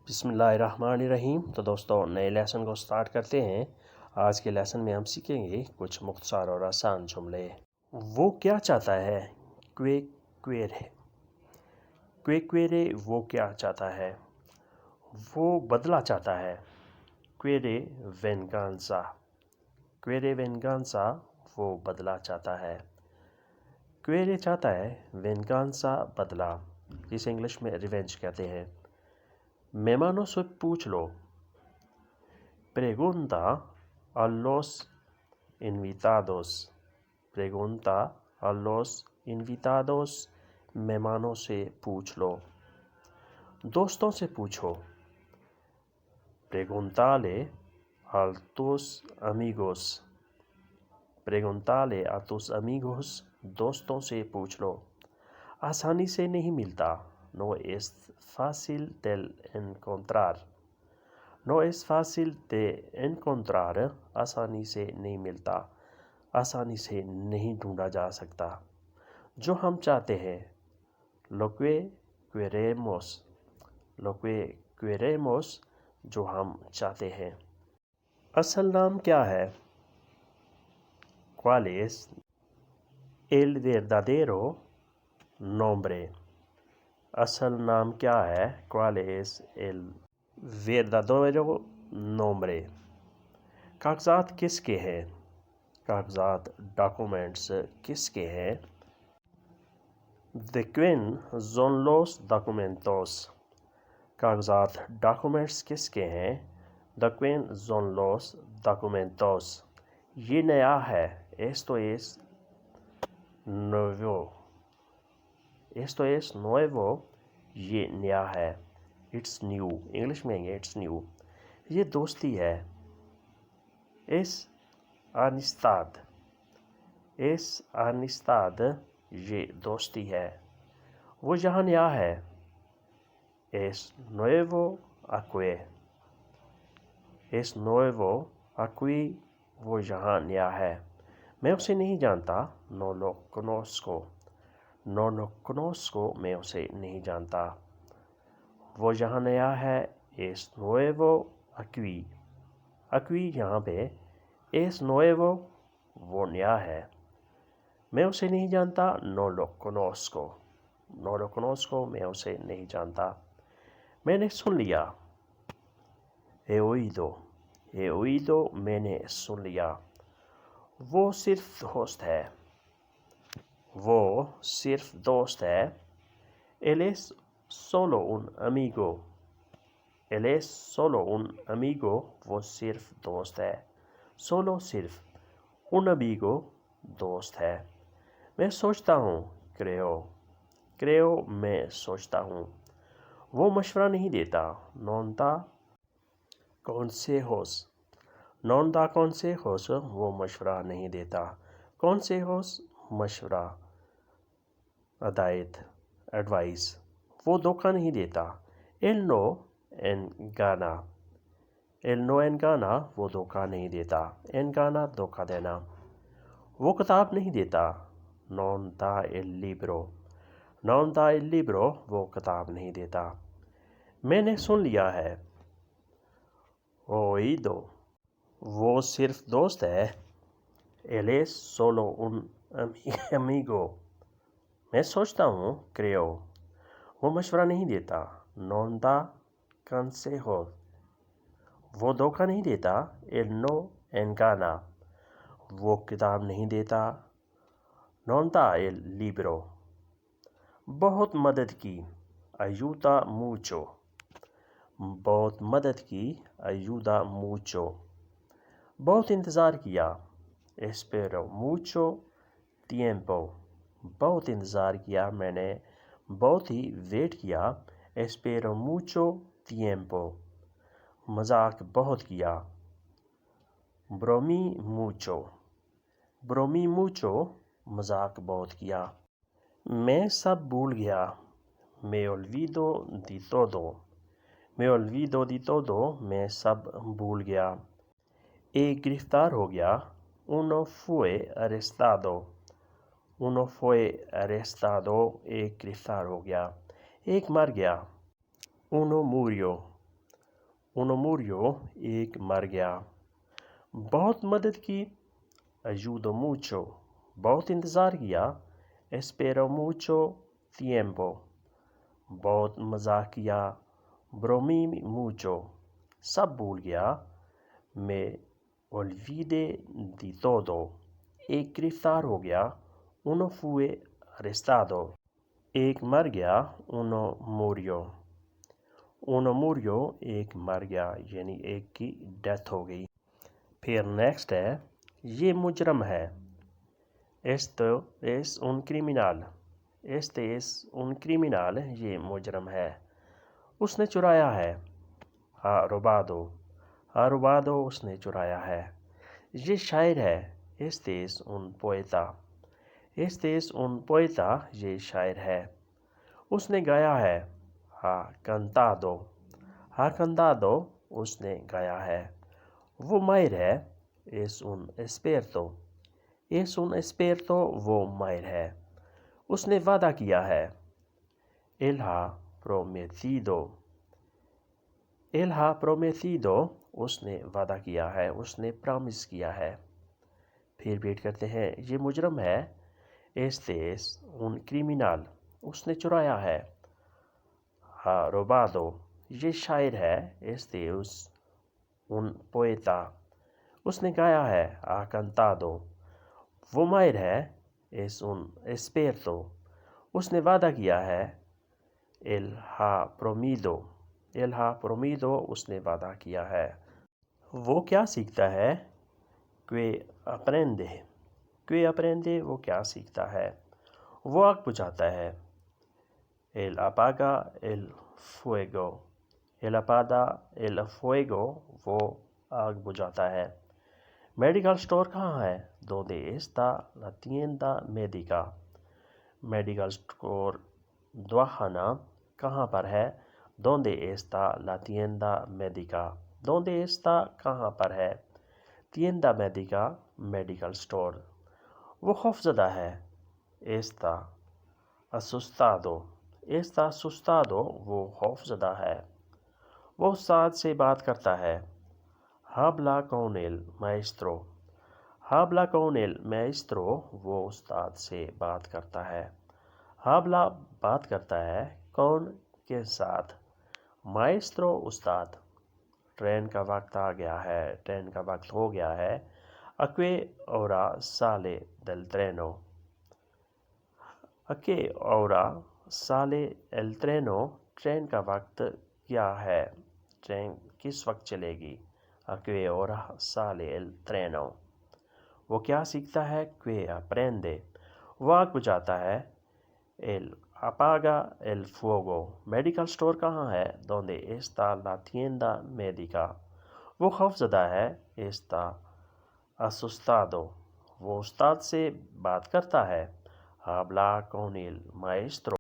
بسم اللہ الرحمن الرحیم۔ تو دوستوں نئے لیسن کو سٹارٹ کرتے ہیں۔ آج کے لیسن میں ہم سیکھیں گے کچھ مختصر اور آسان جملے۔ وہ کیا چاہتا ہے؟ کوے کویرے کوے کویرے وہ کیا چاہتا ہے؟ وہ بدلہ چاہتا ہے۔ کویرے وینگانزا کویرے وینگانزا وہ بدلہ چاہتا ہے۔ کویرے چاہتا ہے، وینگانزا بدلہ، جسے انگلش میں ریونج کہتے ہیں۔ مہمانوں سے پوچھ لو۔ Pregunta a los invitados Pregunta a los invitados مہمانوں سے پوچھ لو۔ دوستوں سے پوچھو۔ Preguntale a tus amigos Preguntale a tus amigos دوستوں سے پوچھ لو۔ آسانی سے نہیں ملتا۔ No es fácil de encontrar No es fácil de encontrar آسانی سے نہیں ملتا، آسانی سے نہیں ڈھونڈا جا سکتا۔ جو ہم چاہتے ہیں، lo que queremos Lo que queremos جو ہم چاہتے ہیں۔ اصل نام کیا ہے؟ ¿Cuál es el verdadero nombre؟ اصل نام کیا ہے؟ ¿Cuál es el verdadero nombre؟ کاغذات کس کے ہیں؟ کاغذات ڈاکومنٹس کس کے ہیں؟ ¿De quién son los documentos؟ کاغذات ڈاکومنٹس کس کے ہیں؟ ¿De quién son los documentos؟ یہ نیا ہے۔ Esto es nuevo Esto es nuevo یہ نیا ہے۔ It's new انگلش میں ہے it's new۔ یہ دوستی ہے۔ Es amistad Es amistad یہ دوستی ہے۔ وہ یہاں نیا ہے۔ Es nuevo aquí Es nuevo aquí وہ یہاں نیا ہے۔ میں اسے نہیں جانتا۔ No lo conozco No lo conozco میں اسے نہیں جانتا۔ وہ یہاں نیا ہے۔ Es nuevo aquí Aquí یہاں پہ es nuevo وہ نیا ہے۔ میں اسے نہیں جانتا۔ No lo conozco No lo conozco میں اسے نہیں جانتا۔ میں نے سن لیا۔ He oído میں نے سن لیا۔ وہ صرف دوست ہے۔ وہ صرف دوست ہے۔ Él es solo un amigo Él es solo un amigo وہ صرف دوست ہے۔ Solo صرف un amigo دوست ہے۔ میں سوچتا ہوں۔ Creo میں سوچتا ہوں۔ وہ مشورہ نہیں دیتا۔ Non da consejos Non da consejos وہ مشورہ نہیں دیتا۔ Consejos مشورہ، ہدایت، ایڈوائس۔ وہ دھوکہ نہیں دیتا۔ Él no engaña Él no engaña وہ دھوکہ نہیں دیتا۔ Engaña دھوکہ دینا۔ وہ کتاب نہیں دیتا۔ Non da el libro Non da el libro وہ کتاب نہیں دیتا۔ میں نے سن لیا ہے۔ Oído وہ صرف دوست ہے۔ Él es solo un amigo میں سوچتا ہوں۔ Creo وہ مشورہ نہیں دیتا۔ Non da consejos وہ دھوکہ نہیں دیتا۔ Él no engaña وہ کتاب نہیں دیتا۔ Non da el libro بہت مدد کی۔ Ayuda mucho بہت مدد کی۔ Ayuda mucho بہت انتظار کیا۔ Espero mucho tiempo بہت انتظار کیا، میں نے بہت ہی ویٹ کیا۔ Espero mucho tiempo مذاق بہت کیا۔ Bromí mucho مذاق بہت کیا۔ میں سب بھول گیا۔ Me olvido de todo میں سب بھول گیا۔ ایک گرفتار ہو گیا۔ Uno fue arrestado ایک گرفتار ہو گیا۔ ایک مر گیا۔ Uno murió uno murió ایک مر گیا. بہت مدد کی ayudó mucho. بہت انتظار کیا esperó mucho tiempo. بہت مزاح کیا bromí mucho. سب بھول گیا me olvidé de todo. ایک گرفتار ہو گیا uno fue arrestado. ایک مر گیا uno murió. uno murió ایک مر گیا یعنی ایک کی ڈیتھ ہو گئی. پھر نیکسٹ ہے یہ مجرم ہے. esto es un criminal. este es un criminal یہ مجرم ہے. اس نے چرایا ہے ha robado. ha robado اس نے چرایا ہے. یہ شاعر ہے este es un poeta. este es un poeta یہ شاعر ہے. اس نے گایا ہے ha cantado. ha cantado اس نے گایا ہے. وہ ماہر ہے es un experto. es un experto وہ ماہر ہے. اس نے وعدہ کیا ہے él ha prometido. él ha prometido اس نے وعدہ کیا ہے اس نے پرامس کیا ہے. پھر ریپیٹ کرتے ہیں یہ مجرم ہے este es un criminal. اس نے چرایا ہے ha robado. یہ شاعر ہے este es un poeta. اس نے گایا ہے ha cantado. وہ ماہر ہے es un experto. اس نے وعدہ کیا ہے él ha prometido. él ha prometido اس نے وعدہ کیا ہے. وہ کیا سیکھتا ہے que aprende. que aprende وہ کیا سیکھتا ہے. وہ آگ بجھاتا ہے él apaga el fuego. él apaga el fuego وہ آگ بجھاتا ہے. میڈیکل اسٹور کہاں ہے donde está la tienda médica. Medical store دواخانہ کہاں پر ہے donde está la tienda médica. donde está کہاں پر ہے tienda médica میڈیکل اسٹور. وہ خوف زدہ ہے está asustado. está asustado وہ خوف زدہ ہے. وہ استاد سے بات کرتا ہے habla con el maestro. habla con el maestro وہ استاد سے بات کرتا ہے. habla بات کرتا ہے کون کے ساتھ maestro استاد. ٹرین کا وقت آ گیا ہے ٹرین کا وقت ہو گیا ہے a qué hora sale del treno. a qué hora sale el treno train کا وقت کیا ہے ٹرین کس وقت چلے گی a qué hora sale el treno. وہ کیا سیکھتا ہے que aprende. وہ آگ بجھاتا ہے él apaga el fuego. Medical store کہاں ہے donde está la tienda médica. وہ خوف زدہ ہے está asustado. وہ استاد سے بات کرتا ہے habla con el maestro.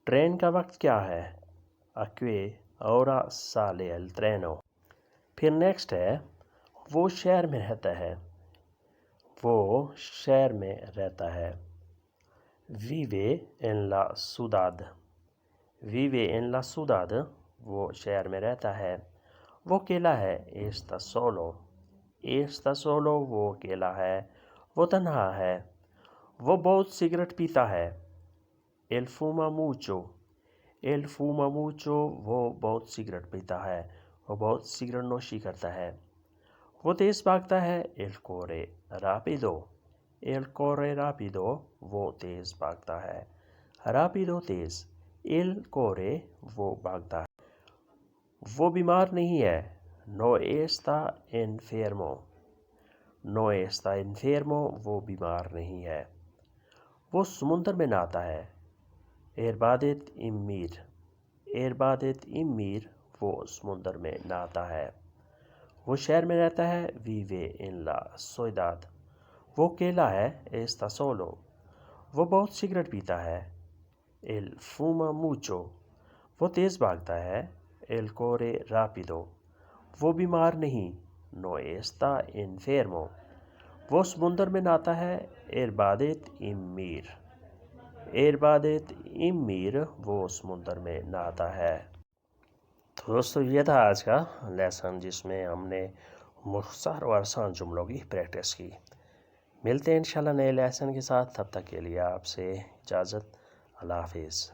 Train کا وقت کیا ہے a qué hora sale el treno. پھر نیکسٹ ہے وہ شہر میں رہتا ہے. وہ شہر میں رہتا ہے vive en la ciudad. vive en la ciudad وہ شہر میں رہتا ہے. وہ اکیلا ہے está solo. está solo وہ اکیلا ہے وہ تنہا ہے. وہ بہت سگریٹ پیتا ہے él fuma mucho. él fuma mucho وہ بہت سگریٹ پیتا ہے وہ بہت سگریٹ نوشی کرتا ہے. وہ تیز بھاگتا ہے él corre rápido. él corre rápido وہ تیز بھاگتا ہے rápido تیز. él corre وہ بھاگتا ہے. وہ بیمار نہیں ہے no está enfermo. no está enfermo وہ بیمار نہیں ہے. وہ سمندر میں نہاتا ہے er badet im Meer. er badet im Meer وہ سمندر میں نہاتا ہے. وہ شہر میں رہتا ہے vive en la ciudad. وہ اکیلا ہے está solo. وہ بہت سگریٹ پیتا ہے él fuma mucho. وہ تیز بھاگتا ہے él corre rápido. وہ بیمار نہیں no está enfermo. وہ سمندر میں نہاتا ہے er badet im Meer. er badet im Meer وہ سمندر میں نہاتا ہے. تو دوستو یہ تھا آج کا لیسن جس میں ہم نے مختصر اور آسان جملوں کی پریکٹس کی. ملتے ہیں انشاءاللہ نئے لیسن کے ساتھ. تب تک کے لیے آپ سے اجازت. اللہ حافظ.